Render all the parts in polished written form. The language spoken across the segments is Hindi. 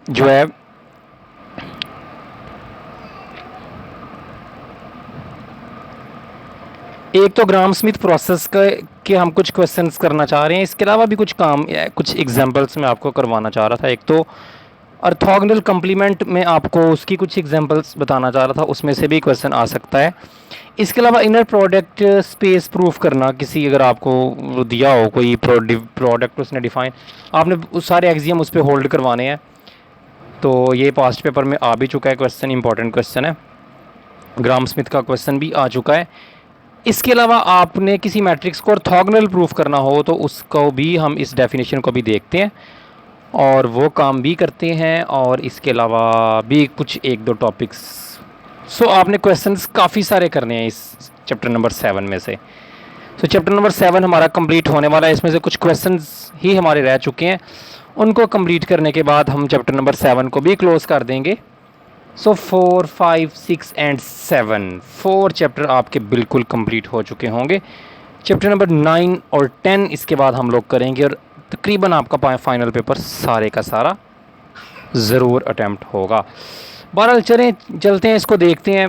जो है एक तो ग्राम स्मिथ प्रोसेस के हम कुछ क्वेश्चंस करना चाह रहे हैं, इसके अलावा भी कुछ काम कुछ एग्जांपल्स मैं आपको करवाना चाह रहा था। एक तो ऑर्थोगोनल कम्प्लीमेंट में आपको उसकी कुछ एग्जांपल्स बताना चाह रहा था, उसमें से भी क्वेश्चन आ सकता है। इसके अलावा इनर प्रोडक्ट स्पेस प्रूफ करना, किसी अगर आपको दिया हो कोई प्रोडक्ट उसने डिफाइन, आपने उस सारे एक्सियम उस पर होल्ड करवाने हैं। तो ये पास्ट पेपर में आ भी चुका है क्वेश्चन, इंपॉर्टेंट क्वेश्चन है। ग्राम स्मिथ का क्वेश्चन भी आ चुका है। इसके अलावा आपने किसी मैट्रिक्स को ऑर्थोगोनल प्रूफ करना हो तो उसको भी हम इस डेफिनेशन को भी देखते हैं और वो काम भी करते हैं, और इसके अलावा भी कुछ एक दो टॉपिक्स। सो आपने क्वेश्चंस काफ़ी सारे करने हैं इस चैप्टर नंबर 7 में से। सो चैप्टर नंबर 7 हमारा कंप्लीट होने वाला है, इसमें से कुछ क्वेश्चंस ही हमारे रह चुके हैं, उनको कंप्लीट करने के बाद हम चैप्टर नंबर 7 को भी क्लोज कर देंगे। सो 4, 5, 6 एंड 7 4 चैप्टर आपके बिल्कुल कंप्लीट हो चुके होंगे। चैप्टर नंबर 9 और 10 इसके बाद हम लोग करेंगे, और तकरीबन आपका फाइनल पेपर सारे का सारा ज़रूर अटैम्प्ट होगा। बहरहाल चलते हैं, इसको देखते हैं।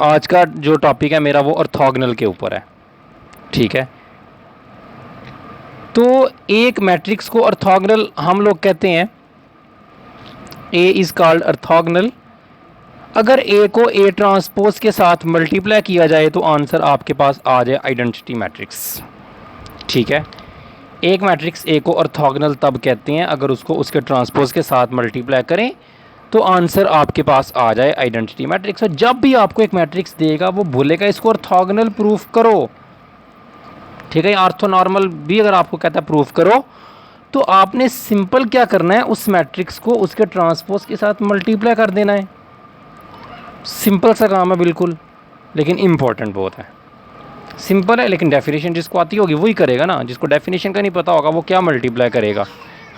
आज का जो टॉपिक है मेरा वो ऑर्थोगोनल के ऊपर है, ठीक है। तो एक मैट्रिक्स को ऑर्थोगोनल हम लोग कहते हैं, ए इज़ कॉल्ड ऑर्थोगोनल। अगर ए को ए ट्रांसपोज के साथ मल्टीप्लाई किया जाए तो आंसर आपके पास आ जाए आइडेंटिटी मैट्रिक्स, ठीक है। एक मैट्रिक्स ए को ऑर्थोगोनल तब कहते हैं अगर उसको उसके ट्रांसपोज के साथ मल्टीप्लाई करें तो आंसर आपके पास आ जाए आइडेंटिटी मैट्रिक्स। और जब भी आपको एक मैट्रिक्स देगा वो बोलेगा इसको ऑर्थोगोनल प्रूफ करो, ठीक है। ऑर्थोनॉर्मल भी अगर आपको कहता है प्रूफ करो, तो आपने सिंपल क्या करना है, उस मैट्रिक्स को उसके ट्रांसपोज के साथ मल्टीप्लाई कर देना है। सिंपल सा काम है बिल्कुल, लेकिन इम्पॉर्टेंट बहुत है। सिंपल है लेकिन डेफिनेशन जिसको आती होगी वही करेगा ना, जिसको डेफिनेशन का नहीं पता होगा वो क्या मल्टीप्लाई करेगा,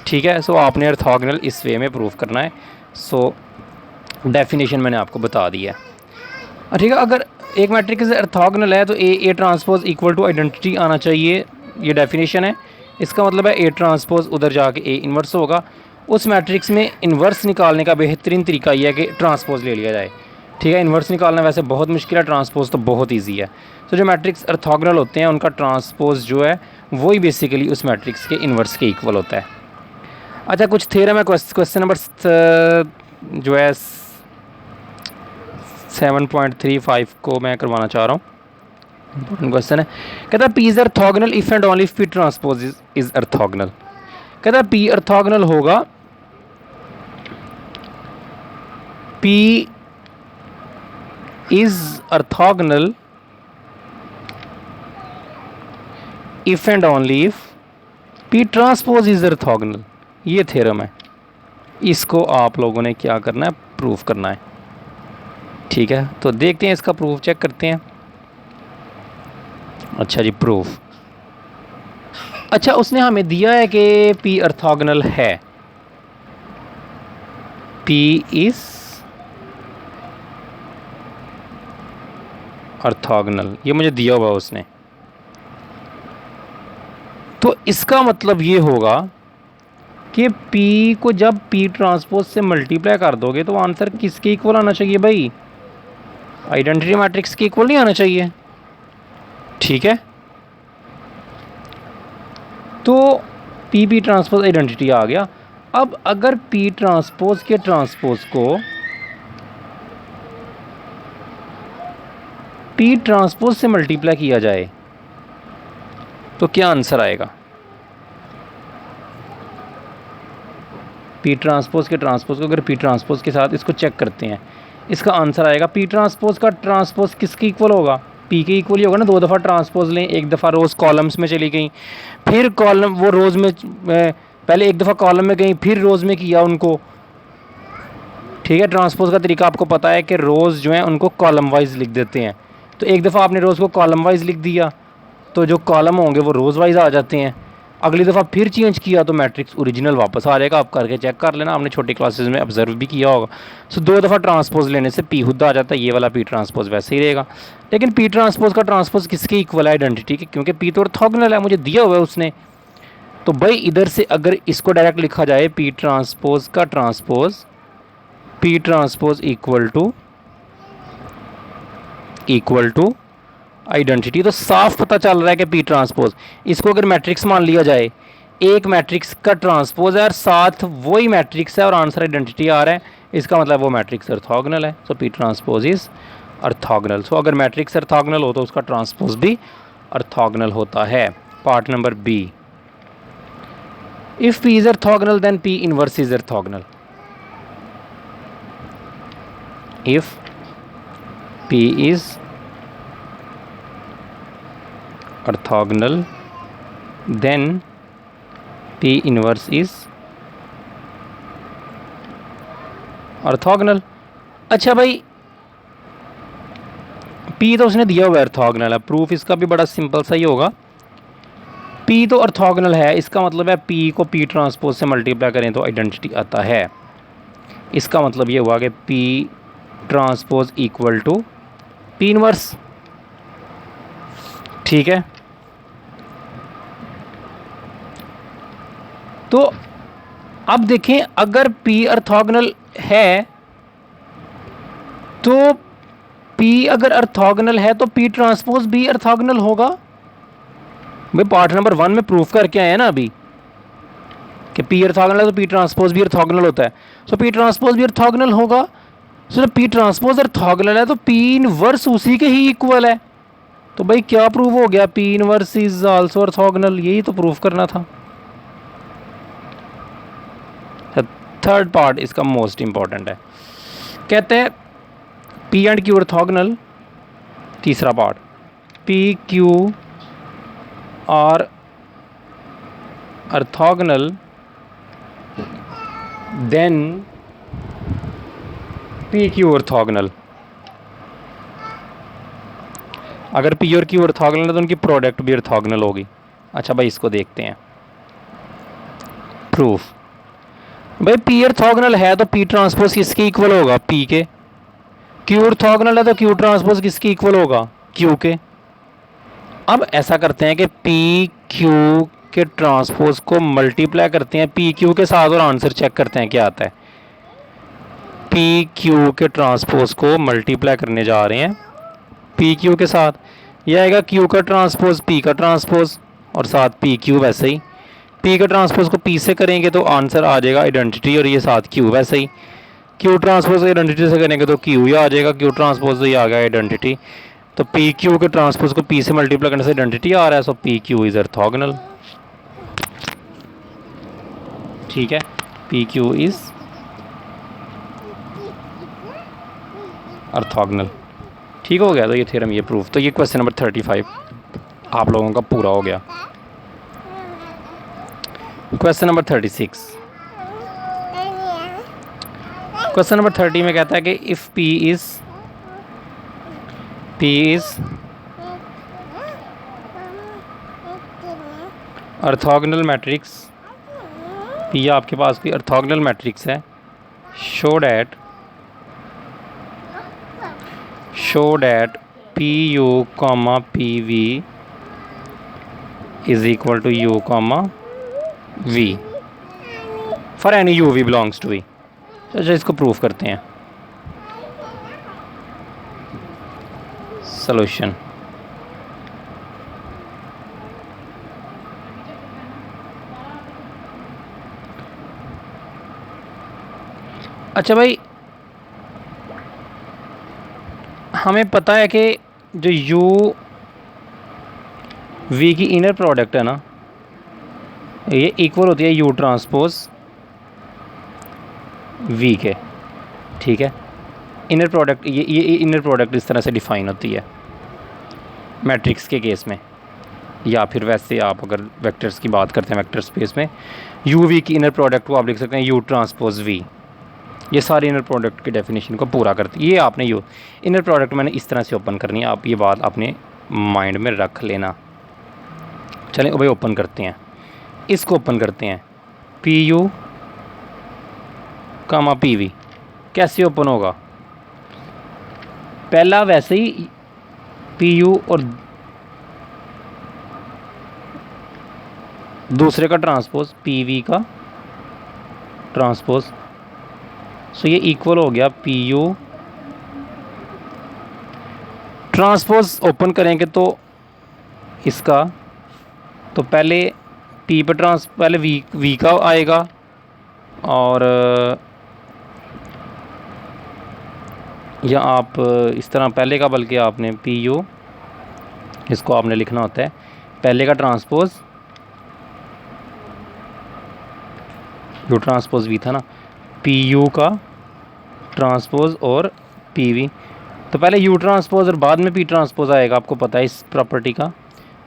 ठीक है। सो आपने ऑर्थोगोनल इस वे में प्रूफ करना है। सो डेफिनेशन मैंने आपको बता दिया है, ठीक है। अगर एक मैट्रिक्स ऑर्थोगोनल है तो A transpose equal to identity आना चाहिए, ये डेफिनेशन है। इसका मतलब है ए ट्रांसपोज उधर जाके ए इन्वर्स होगा। उस मैट्रिक्स में इन्वर्स निकालने का बेहतरीन तरीका यह है कि ट्रांसपोज ले लिया जाए, ठीक है। इन्वर्स निकालना वैसे बहुत मुश्किल है, ट्रांसपोज तो बहुत ईजी है। तो जो मैट्रिक्स ऑर्थोगोनल होते हैं उनका ट्रांसपोज जो है वही बेसिकली उस मैट्रिक्स के इन्वर्स के इक्वल होता है। अच्छा, कुछ थ्योरम है। क्वेश्चन नंबर जो है 7.35 को मैं करवाना चाह रहा हूँ, इंपॉर्टेंट क्वेश्चन है। कहता है P is orthogonal if and only if P transpose is orthogonal. कहता है पी ऑर्थोगोनल होगा, P is orthogonal if and only if P transpose is orthogonal. ये थ्योरम है, इसको आप लोगों ने क्या करना है, प्रूफ करना है, ठीक है। तो देखते हैं इसका प्रूफ, चेक करते हैं। अच्छा जी, प्रूफ। अच्छा, उसने हमें दिया है कि पी ऑर्थोगोनल है, पी इज ऑर्थोगोनल, ये मुझे दिया हुआ उसने। तो इसका मतलब ये होगा कि P को जब P ट्रांसपोज से मल्टीप्लाई कर दोगे तो आंसर किसके इक्वल आना चाहिए भाई, आइडेंटिटी मैट्रिक्स के इक्वल नहीं आना चाहिए, ठीक है। तो P ट्रांसपोज आइडेंटिटी आ गया। अब अगर P ट्रांसपोज के ट्रांसपोज को P ट्रांसपोज से मल्टीप्लाई किया जाए तो क्या आंसर आएगा। P ट्रांसपोज के ट्रांसपोज को अगर P ट्रांसपोज के साथ इसको चेक करते हैं, इसका आंसर आएगा P ट्रांसपोज का ट्रांसपोज किसके इक्वल होगा, P के इक्वल ही होगा ना। दो दफ़ा ट्रांसपोज लें, एक दफ़ा रोज़ कॉलम्स में चली गई, फिर कॉलम वो रोज़ में पहले एक दफ़ा कॉलम में गई फिर रोज़ में किया उनको, ठीक है। ट्रांसपोज का तरीका आपको पता है कि रोज़ जो है उनको कॉलम वाइज लिख देते हैं। तो एक दफ़ा आपने रोज़ को कॉलम वाइज लिख दिया तो जो कॉलम होंगे वो रोज़ वाइज आ जाते हैं। अगली दफ़ा फिर चेंज किया तो मैट्रिक्स ओरिजिनल वापस आ जाएगा। आप करके चेक कर लेना, आपने छोटी क्लासेस में ऑब्जर्व भी किया होगा। सो दो दफ़ा ट्रांसपोज लेने से पी खुद आ जाता है, ये वाला पी ट्रांसपोज वैसे ही रहेगा। लेकिन पी ट्रांसपोज का ट्रांसपोज किसके इक्वल है, आइडेंटिटी के, क्योंकि पी तो ऑर्थोगोनल है, मुझे दिया हुआ है उसने। तो भाई इधर से अगर इसको डायरेक्ट लिखा जाए पी ट्रांसपोज का transpose, P transpose equal to identity, तो साफ पता चल रहा है कि पी ट्रांसपोज, इसको अगर मैट्रिक्स मान लिया जाए, एक मैट्रिक्स का ट्रांसपोज है और साथ वही मैट्रिक्स है और आंसर आइडेंटिटी आ रहा है, इसका मतलब वो मैट्रिक्स ऑर्थोगोनल है। So P transpose is orthogonal. सो अगर मैट्रिक्स ऑर्थोगोनल हो तो उसका ट्रांसपोज भी ऑर्थोगोनल होता है। Part number B, if P is orthogonal then P inverse is orthogonal. If P is orthogonal then P inverse is orthogonal। अच्छा भाई P तो उसने दिया हुआ है ऑर्थोगोनल है, प्रूफ इसका भी बड़ा सिंपल सा ही होगा। P तो ऑर्थोगोनल है, इसका मतलब है P को P ट्रांसपोज से मल्टीप्लाई करें तो आइडेंटिटी आता है। इसका मतलब ये हुआ कि P transpose equal to P inverse. ठीक है, तो अब देखें अगर P ऑर्थोगोनल है तो P अगर ऑर्थोगोनल है तो P ट्रांसपोज भी ऑर्थोगोनल होगा। भाई पार्ट नंबर 1 में प्रूफ करके आए हैं ना अभी कि P ऑर्थोगोनल है तो P ट्रांसपोज भी ऑर्थोगोनल होता है। सो P ट्रांसपोज भी ऑर्थोगोनल होगा। सो जब P ट्रांसपोज ऑर्थोगोनल है तो P इनवर्स उसी के ही इक्वल है। तो भाई क्या प्रूव हो गया, P inverse is also orthogonal, यही तो प्रूफ करना था। थर्ड पार्ट इसका मोस्ट इंपॉर्टेंट है, कहते हैं P एंड Q ऑर्थोगोनल। तीसरा part, P Q are orthogonal then P Q orthogonal. अगर P और Q ऑर्थोगोनल है तो उनकी प्रोडक्ट भी ऑर्थोगोनल होगी। अच्छा भाई इसको देखते हैं प्रूफ। भाई P ऑर्थोगोनल है तो P ट्रांसपोज किसके इक्वल होगा, P के। Q ऑर्थोगोनल है तो Q ट्रांसपोज किसके इक्वल होगा, Q के। अब ऐसा करते हैं कि P Q के ट्रांसपोज को मल्टीप्लाई करते हैं P Q के साथ और आंसर चेक करते हैं क्या आता है। P Q के ट्रांसपोज को मल्टीप्लाई करने जा रहे हैं P Q के साथ, यह आएगा Q का ट्रांसपोज P का ट्रांसपोज और साथ P Q वैसे ही। P का ट्रांसपोज को P से करेंगे तो आंसर आ जाएगा आइडेंटिटी और ये साथ Q वैसे ही। Q ट्रांसपोज आइडेंटिटी से करेंगे तो Q ही आ जाएगा, Q ट्रांसपोज तो ये आ गया आइडेंटिटी। तो P Q के ट्रांसपोज को P से मल्टीप्लाई करने से आइडेंटिटी आ रहा है। सो P Q इज ऑर्थोगोनल। ठीक है, P Q इज ऑर्थोगोनल। ठीक हो गया, तो ये थ्योरम ये प्रूफ। तो ये क्वेश्चन नंबर 35 आप लोगों का पूरा हो गया। क्वेश्चन नंबर 36, क्वेश्चन नंबर 30 में कहता है कि if P is orthogonal matrix, P आपके पास भी ऑर्थोगोनल मैट्रिक्स है, show that PU, PV is equal to U, V for any U V belongs to V। अच्छा इसको प्रूफ करते हैं। सॉल्यूशन, अच्छा भाई हमें पता है कि जो U V की इनर प्रोडक्ट है ना, ये इक्वल होती है U ट्रांसपोज V के। ठीक है, इनर प्रोडक्ट ये इनर प्रोडक्ट इस तरह से डिफाइन होती है मैट्रिक्स के केस में, या फिर वैसे आप अगर वेक्टर्स की बात करते हैं वेक्टर स्पेस में, U V की इनर प्रोडक्ट को आप लिख सकते हैं U ट्रांसपोज V। ये सारे इनर प्रोडक्ट की डेफिनेशन को पूरा करती है। ये आपने यू इनर प्रोडक्ट मैंने इस तरह से ओपन करनी है, आप ये बात अपने माइंड में रख लेना। चलें भाई ओपन करते हैं, इसको ओपन करते हैं। PU, PV कैसे ओपन होगा, पहला वैसे ही PU और दूसरे का ट्रांसपोज पी वी का ट्रांसपोज। सो ये इक्वल हो गया पी यू ट्रांसपोज। ओपन करेंगे तो इसका तो पहले पी पे पहले वी का आएगा और या आप इस तरह पहले का, बल्कि आपने पी यू इसको आपने लिखना होता है पहले का ट्रांसपोज, यू ट्रांसपोज वी था ना, पी यू का ट्रांसपोज और पी वी। तो पहले यू ट्रांसपोज और बाद में पी ट्रांसपोज आएगा, आपको पता है इस प्रॉपर्टी का।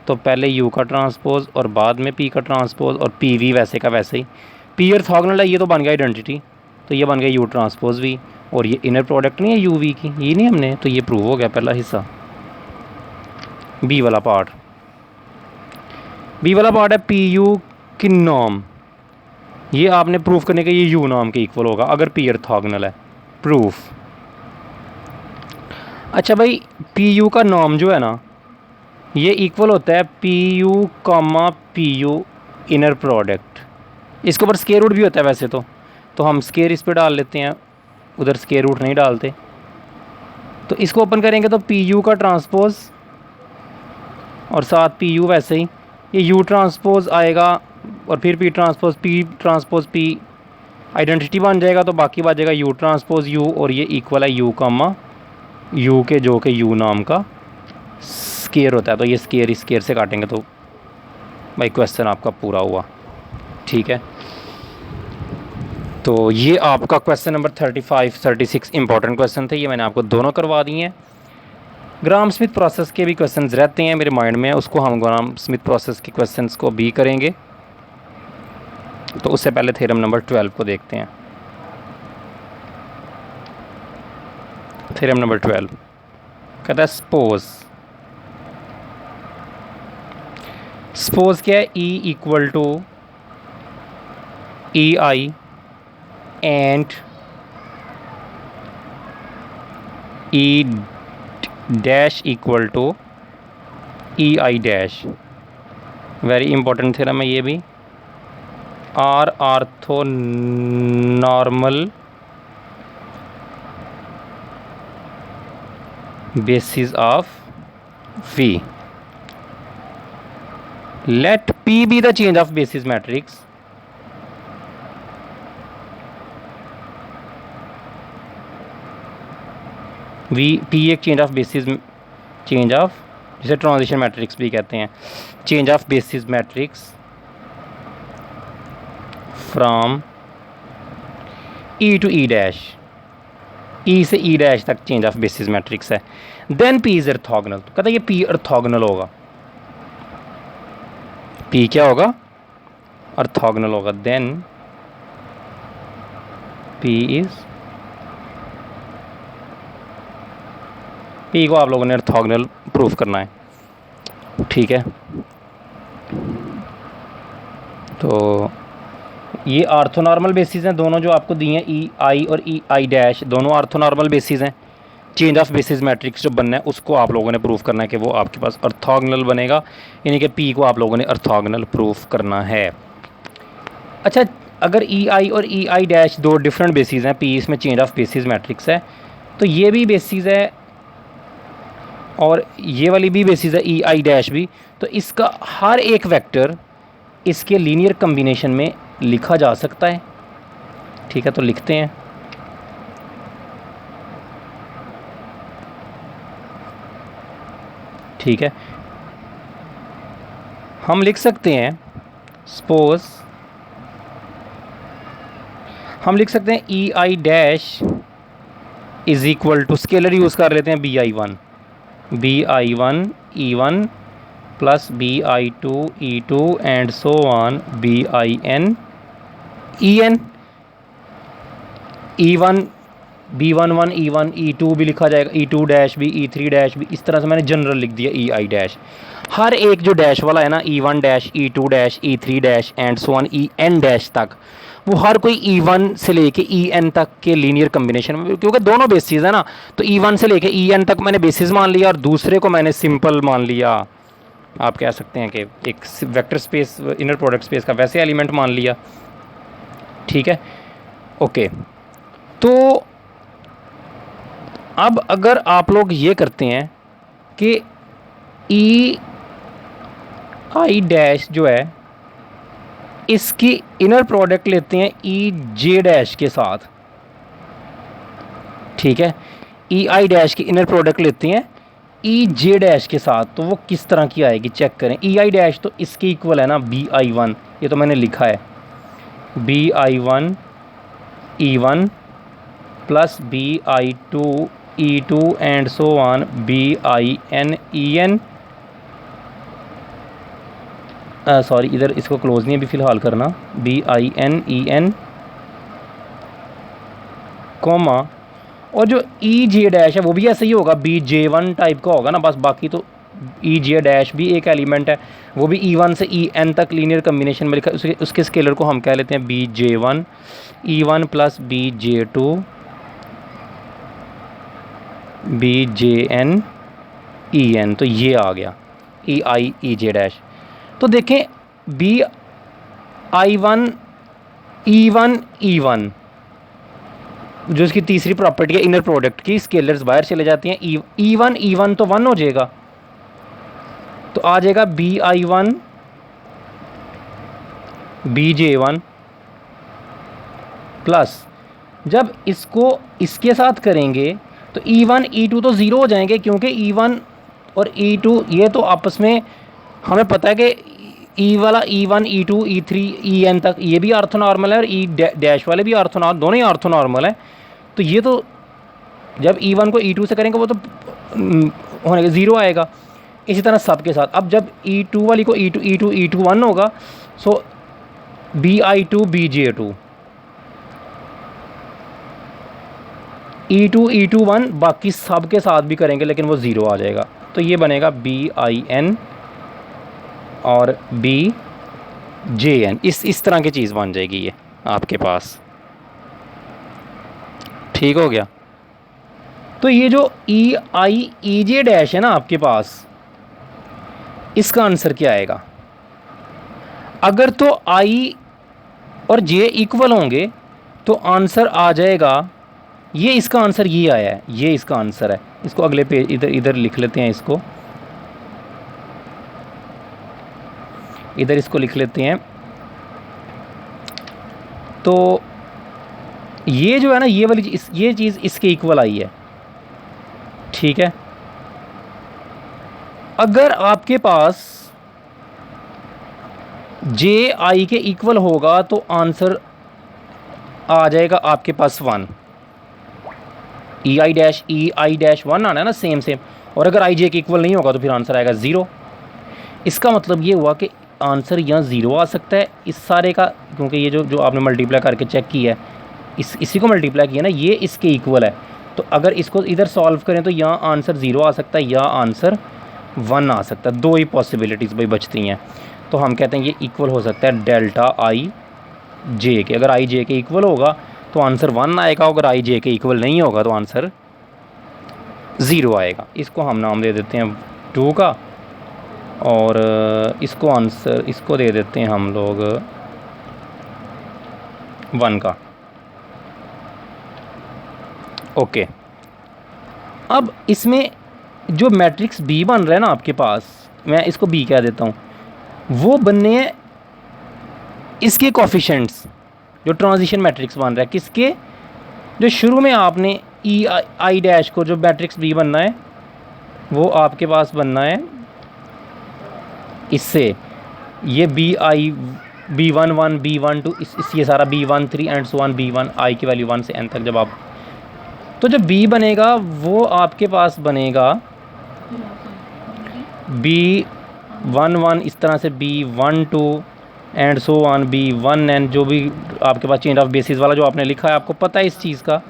तो पहले यू का ट्रांसपोज और बाद में पी का ट्रांसपोज और पी वी वैसे का वैसे ही। पी ऑर्थोगोनल है, ये तो बन गया आइडेंटिटी, तो ये बन गया यू ट्रांसपोज वी। और ये इनर प्रोडक्ट नहीं है यू वी की, ये नहीं हमने, तो ये प्रूव हो गया पहला हिस्सा। बी वाला पार्ट, बी वाला पार्ट है पी यू की नॉर्म। ये आपने प्रूफ करने का ये यू नाम के इक्वल होगा अगर पी ऑर्थोगोनल है, प्रूफ। अच्छा भाई, पी यू का नॉर्म जो है ना, ये इक्वल होता है पी यू कामा पी यू इनर प्रोडक्ट। इसके ऊपर स्केयर रूट भी होता है वैसे तो हम स्केयर इस पर डाल लेते हैं, उधर स्केयर रूट नहीं डालते। तो इसको ओपन करेंगे तो पी यू का ट्रांसपोज और साथ पी यू वैसे ही, ये यू ट्रांसपोज आएगा और फिर पी ट्रांसपोज पी आइडेंटिटी बन जाएगा। तो बाकी बच जाएगा यू ट्रांसपोज यू और ये इक्वल है यू कामा यू के, जो कि यू नाम का स्केयर होता है। तो ये स्केयर इस स्केयर से काटेंगे तो भाई क्वेश्चन आपका पूरा हुआ। ठीक है, तो ये आपका क्वेश्चन नंबर 35 36 इंपॉर्टेंट क्वेश्चन थे, ये मैंने आपको दोनों करवा दिए हैं। ग्राम स्मिथ प्रोसेस के भी क्वेश्चंस रहते हैं मेरे माइंड में, उसको हम ग्राम स्मिथ प्रोसेस के क्वेश्चंस को भी करेंगे। तो उससे पहले थ्योरम नंबर 12 को देखते हैं। थ्योरम नंबर 12 कहता है सपोज क्या है, E equal to E I and E dash equal to E I dash. Very important theorem है ये भी। Are orthonormal basis of V. Let P be the change of basis matrix. P एक change of basis, change of, जिसे ट्रांजिशन मैट्रिक्स भी कहते हैं, change of basis matrix from E to E dash, E से E डैश तक चेंज ऑफ बेसिस मैट्रिक्स है। Then P is orthogonal. तो कहता है ये P ऑर्थोगोनल होगा। P क्या होगा? ऑर्थोगोनल होगा। देन P को आप लोगों ने ऑर्थोगोनल प्रूफ करना है। ठीक है, तो ये ऑर्थोनॉर्मल बेसिस हैं दोनों जो आपको दिए हैं, ई आई और ई आई डैश, दोनों ऑर्थोनॉर्मल बेसिस हैं। चेंज ऑफ बेसिस मैट्रिक्स जो बनना है उसको आप लोगों ने प्रूफ करना है कि वो आपके पास ऑर्थोगोनल बनेगा, यानी कि पी को आप लोगों ने ऑर्थोगोनल प्रूफ करना है। अच्छा, अगर ई आई और ई आई डैश दो डिफरेंट बेसिस हैं, पी इसमें चेंज ऑफ बेसिस मैट्रिक्स है, तो ये भी बेसिस है और ये वाली भी बेसिस है, ई आई डैश भी। तो इसका हर एक वेक्टर इसके लीनियर कम्बिनेशन में लिखा जा सकता है। ठीक है, तो लिखते हैं। ठीक है, हम लिख सकते हैं, सपोज हम लिख सकते हैं E I dash is equal to, scalar use कर लेते हैं, BI1 E1 plus BI2 E2 and so on BIN EN। E1 B11 E1 E2 भी लिखा जाएगा, E2 डैश भी, E3 डैश भी। इस तरह से मैंने जनरल लिख दिया ई आई डैश। हर एक जो डैश वाला है ना, E1 dash, E2 dash, E3 dash and so on EN dash तक, वो हर कोई E1 से लेके EN तक के लीनियर कम्बिनेशन में, क्योंकि दोनों बेसिस है ना, तो E1 से लेके EN तक मैंने बेसिस मान लिया और दूसरे को मैंने सिंपल मान लिया आप कह सकते हैं कि एक vector space inner product space का वैसे एलिमेंट मान लिया, ठीक है। ओके, तो अब अगर आप लोग ये करते हैं कि ई आई डैश जो है इसकी इनर प्रोडक्ट लेते हैं ई जे डैश के साथ, ठीक है। ई आई डैश की इनर प्रोडक्ट लेते हैं ई जे डैश के साथ, तो वो किस तरह की आएगी चेक करें। ई आई डैश तो इसके इक्वल है ना बी आई वन, ये तो मैंने लिखा है B I one E one plus B I two E two and so on B I N E N, sorry इधर इसको क्लोज नहीं अभी फ़िलहाल करना, B I N E N comma, और जो ई जे डैश है वो भी ऐसे ही होगा, बी जे वन टाइप का होगा ना बस, बाकी तो ई जे डैश भी एक एलिमेंट है, वो भी ई वन से ई एन तक लीनियर कम्बिनेशन में लिखा है, उसके स्केलर को हम कह लेते हैं B J one E one plus B J two B J N E N, तो ये आ गया ई आई ई जे डैश। तो देखें B I one E one जो इसकी तीसरी प्रॉपर्टी है इनर प्रोडक्ट की, स्केलर्स बाहर चले जाती हैं, ई वन तो वन हो जाएगा, तो आ जाएगा B I one B J one plus, जब इसको इसके साथ करेंगे तो ई वन ई टू तो ज़ीरो हो जाएंगे, क्योंकि ई वन और ई टू ये तो आपस में हमें पता है कि ई वाला E one E two E three E N तक ये भी ऑर्थोनॉर्मल है और ई डैश वाले भी ऑर्थोनॉर्मल, दोनों ही ऑर्थोनॉर्मल है, तो ये तो जब ई वन को ई टू से करेंगे वो तो होने का ज़ीरो आएगा। इसी तरह सब के साथ अब जब ई टू वाली को ई टू वन होगा, so B I two B J two E two one, बाकी सब के साथ भी करेंगे लेकिन वो ज़ीरो आ जाएगा, तो ये बनेगा बी आई एन और बी जे एन, इस तरह की चीज़ बन जाएगी ये आपके पास, ठीक हो गया। तो ये जो ई आई ई जे डैश है ना आपके पास, इसका आंसर क्या आएगा? अगर तो आई और जे इक्वल होंगे तो आंसर आ जाएगा, ये इसका आंसर ये आया है, ये इसका आंसर है। इसको अगले पेज इधर लिख लेते हैं, इधर इसको लिख लेते हैं। तो ये जो है ना ये वाली ये चीज़ इसके इक्वल आई है, ठीक है। अगर आपके पास जे आई के इक्वल होगा तो आंसर आ जाएगा आपके पास one, E I dash one आना है ना सेम, और अगर आई जे के इक्वल नहीं होगा तो फिर आंसर आएगा ज़ीरो। इसका मतलब ये हुआ कि आंसर यहाँ ज़ीरो आ सकता है इस सारे का, क्योंकि ये जो आपने मल्टीप्लाई करके चेक किया है, इसी को मल्टीप्लाई किया ना, ये इसके इक्वल है, तो अगर इसको इधर सॉल्व करें तो यहाँ आंसर ज़ीरो आ सकता है या आंसर वन आ सकता है, दो ही पॉसिबिलिटीज़ भाई बचती हैं। तो हम कहते हैं ये इक्वल हो सकता है डेल्टा आई जे के, अगर आई जे के इक्वल होगा तो आंसर वन आएगा, अगर आई जे के इक्वल नहीं होगा तो आंसर ज़ीरो आएगा। इसको हम नाम दे देते हैं टू का, और इसको आंसर इसको दे देते हैं हम लोग वन का। ओके, अब इसमें जो मैट्रिक्स बी बन रहा है ना आपके पास, मैं इसको बी कह देता हूँ, वो बनने हैं इसके कोफिशिएंट्स, जो ट्रांजिशन मैट्रिक्स बन रहा है किसके, जो शुरू में आपने ई आई डैश को जो मैट्रिक्स बी बनना है वो आपके पास बनना है इससे, ये B I B one one B one two ये सारा B one three and so on B one I की वैल्यू वन से एन तक, जब आप तो जब बी बनेगा वो आपके पास बनेगा बी वन वन, इस तरह से B one two and so on B one N, जो भी आपके पास चेंज ऑफ बेसिस वाला जो आपने लिखा है आपको पता है इस चीज़ का,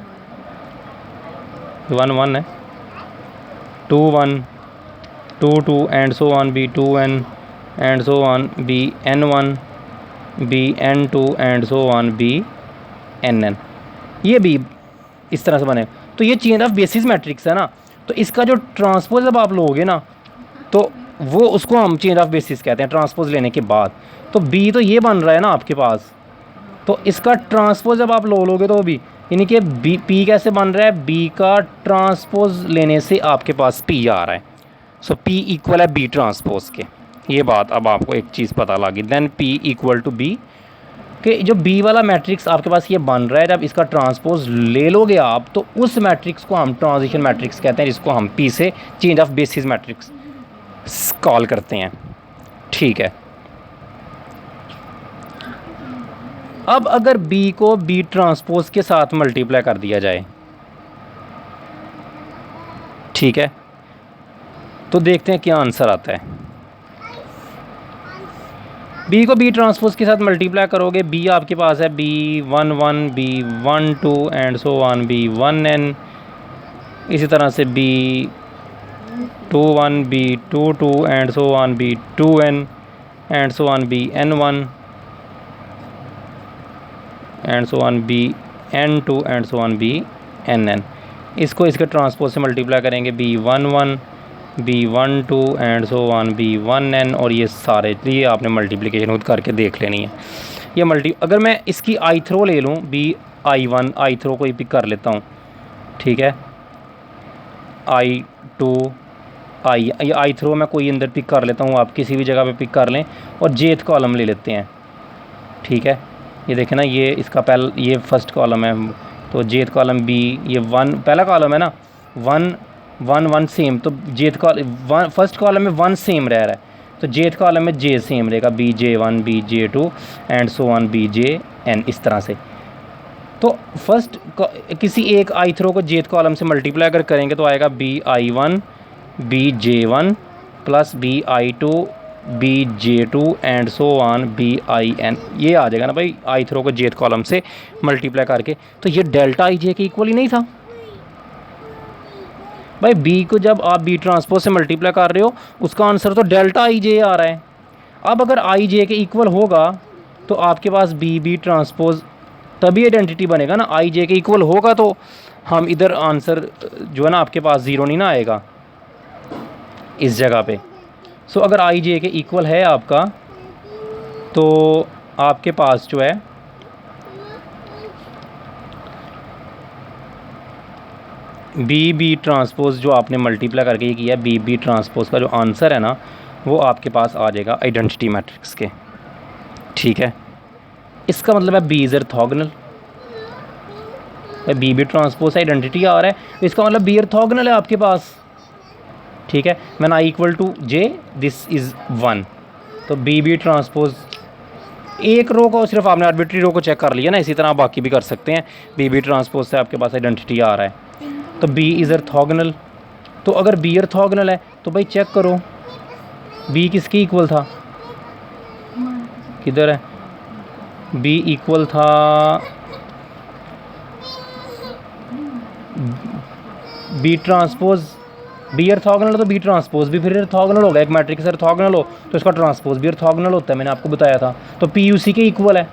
वन वन है, two one two two and so on B two N and so on B N one B N two and so on B N N, ये भी इस तरह से बने। तो ये चेंज ऑफ बेसिस मैट्रिक्स है ना, तो इसका जो ट्रांसपोज जब आप लोगे ना तो वो उसको हम चेंज ऑफ बेसिस कहते हैं ट्रांसपोज लेने के बाद। तो बी तो ये बन रहा है ना आपके पास, तो इसका ट्रांसपोज जब आप लोगे तो बी, यानी कि बी पी कैसे बन रहा है, बी का ट्रांसपोज लेने से आपके पास पी आ रहा है। सो पी इक्वल है बी ट्रांसपोज के। ये बात अब आपको एक चीज़ पता लगी। Then P equal to B, कि जो बी वाला मैट्रिक्स आपके पास ये बन रहा है, जब इसका ट्रांसपोज ले लोगे आप तो उस मैट्रिक्स को हम ट्रांजिशन मैट्रिक्स कहते हैं, जिसको हम पी से change of basis matrix call करते हैं। ठीक है, अब अगर बी को बी ट्रांसपोज के साथ मल्टीप्लाई कर दिया जाए, ठीक है, तो देखते हैं क्या आंसर आता है। बी को बी ट्रांसपोज के साथ मल्टीप्लाई करोगे, बी आपके पास है B11 B12 and so on B1n, इसी तरह से B21 B22 and so on B2n and so on BN1 and so on BN2 and so on BNn। इसको इसके ट्रांसपोज से मल्टीप्लाई करेंगे, B11 B12 and so on B1n, और ये सारे लिए आपने मल्टीप्लिकेशन खुद करके देख लेनी है। ये अगर मैं इसकी आई थ्रो ले लूँ, BI1 आई थ्रो को ही पिक कर लेता हूँ, ठीक है, I2 आई थ्रो मैं कोई अंदर पिक कर लेता हूँ, आप किसी भी जगह पे पिक कर लें, और जेथ कॉलम ले लेते हैं। ठीक है, ये देखें ना, ये इसका ये फर्स्ट कॉलम है, तो जेथ कॉलम B, ये 1 पहला कॉलम है ना, 1 1 1 सेम, तो जेथ कॉलम फर्स्ट कॉलम में 1 सेम रह रहा है, तो जेथ कॉलम में J सेम रहेगा, BJ1 BJ2 and so on BJn, इस तरह से। तो फर्स्ट किसी एक आई थ्रो को जेथ कॉलम से मल्टीप्लाई अगर करेंगे तो आएगा BI1 BJ1 plus BI2 BJ2 and so on BIN, ये आ जाएगा ना भाई, आई थ्रो को जेथ कॉलम से मल्टीप्लाई करके। तो ये डेल्टा आई जे के इक्वल ही नहीं था भाई। बी को जब आप बी ट्रांसपोज से मल्टीप्लाई कर रहे हो, उसका आंसर तो डेल्टा आई जे आ रहा है। अब अगर आई जे के इक्वल होगा तो आपके पास बी बी ट्रांसपोज तभी आइडेंटिटी बनेगा ना, आई जे के इक्वल होगा तो हम इधर आंसर जो है ना आपके पास ज़ीरो नहीं ना आएगा इस जगह पे। सो अगर आई जे के इक्वल है आपका, तो आपके पास जो है बी बी ट्रांसपोज जो आपने मल्टीप्लाई करके ये किया, बी बी ट्रांसपोज का जो आंसर है ना, वो आपके पास आ जाएगा आइडेंटिटी मैट्रिक्स के। ठीक है, इसका मतलब है B is orthogonal, B B transpose identity आ रहा है, इसका मतलब बी ऑर्थोगोनल है आपके पास। ठीक है, when I equal to J this is 1, तो बी बी ट्रांसपोज एक रो को सिर्फ आपने आर्बिट्री रो को चेक कर लिया ना, इसी तरह बाकी भी कर सकते हैं। बी बी ट्रांसपोज से आपके पास आइडेंटिटी आ रहा है, तो बी इज़ ऑर्थोगोनल। तो अगर बी ऑर्थोगोनल है तो भाई चेक करो बी किसके इक्वल था, किधर है, बी इक्वल था बी ट्रांसपोज, बी ऑर्थोगोनल तो बी ट्रांसपोज भी फिर ऑर्थोगोनल होगा। एक मैट्रिक्स ऑर्थोगोनल हो तो इसका ट्रांसपोज भी ऑर्थोगोनल होता है, मैंने आपको बताया था। तो पी उसी के इक्वल है,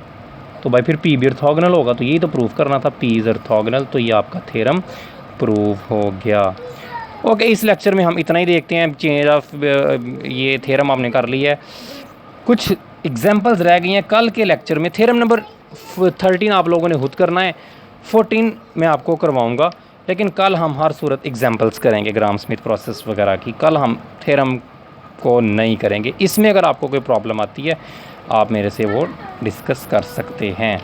तो भाई फिर पी भी ऑर्थोगोनल होगा, तो यही तो प्रूव करना था, पी इज़ ऑर्थोगोनल। तो ये आपका थ्योरम प्रूव हो गया। ओके, इस लेक्चर में हम इतना ही देखते हैं। चेंज ऑफ ये थ्योरम आपने कर लिया है, कुछ एग्जांपल्स रह गई हैं। कल के लेक्चर में थ्योरम नंबर 13 आप लोगों ने खुद करना है, 14 मैं आपको करवाऊंगा, लेकिन कल हम हर सूरत एग्जांपल्स करेंगे ग्राम स्मिथ प्रोसेस वगैरह की। कल हम थ्योरम को नहीं करेंगे। इसमें अगर आपको कोई प्रॉब्लम आती है आप मेरे से वो डिस्कस कर सकते हैं।